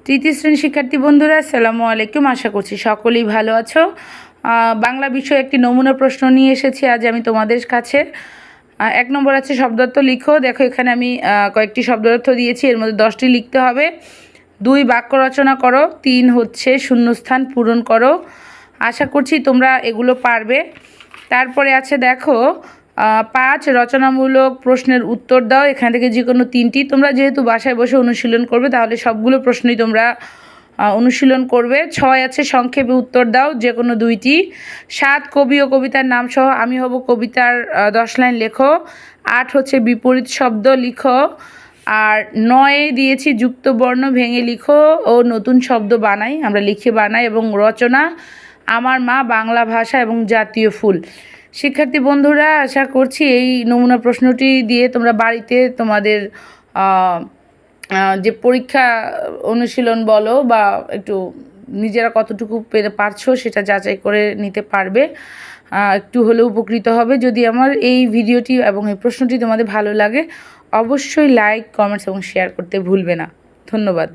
তৃতীয় শ্রেণীর শিক্ষার্থী বন্ধুরা, আসসালামু আলাইকুম। আশা করছি সকলেই ভালো আছো। বাংলা বিষয়ে একটি নমুনা প্রশ্ন নিয়ে এসেছি আজ আমি তোমাদের কাছে। 1 নম্বর আছে শব্দার্থ লিখো। দেখো এখানে আমি কয়েকটি শব্দার্থ দিয়েছি, এর মধ্যে 10টি লিখতে হবে। 2 বাক্য রচনা করো। 3 হচ্ছে শূন্যস্থান পূরণ করো। আশা করছি তোমরা এগুলো পারবে। তারপরে আছে দেখো 5 রচনামূলক প্রশ্নের উত্তর দাও। এখান থেকে যে কোনো 3টি, তোমরা যেহেতু বাসায় বসে অনুশীলন করবে তাহলে সবগুলো প্রশ্নই তোমরা অনুশীলন করবে। 6 আছে সংক্ষেপে উত্তর দাও, যে কোনো 2টি। 7 কবি ও কবিতার নাম সহ আমি হব কবিতার 10 লাইন লেখো। 8 হচ্ছে বিপরীত শব্দ লিখো। আর 9 দিয়েছি যুক্ত বর্ণ ভেঙে লিখো ও নতুন শব্দ বানাই, আমরা লিখে বানাই। এবং রচনা আমার মা, বাংলা ভাষা এবং জাতীয় ফুল। শিক্ষার্থী বন্ধুরা, আশা করছি এই নমুনা প্রশ্নটি দিয়ে তোমরা বাড়িতে তোমাদের যে পরীক্ষা অনুশীলন বলো বা একটু নিজেরা কতটুকু পারছো সেটা যাচাই করে নিতে পারবে, একটু হলেও উপকৃত হবে। যদি আমার এই ভিডিওটি এবং এই প্রশ্নটি তোমাদের ভালো লাগে অবশ্যই লাইক, কমেন্টস এবং শেয়ার করতে ভুলবে না। ধন্যবাদ।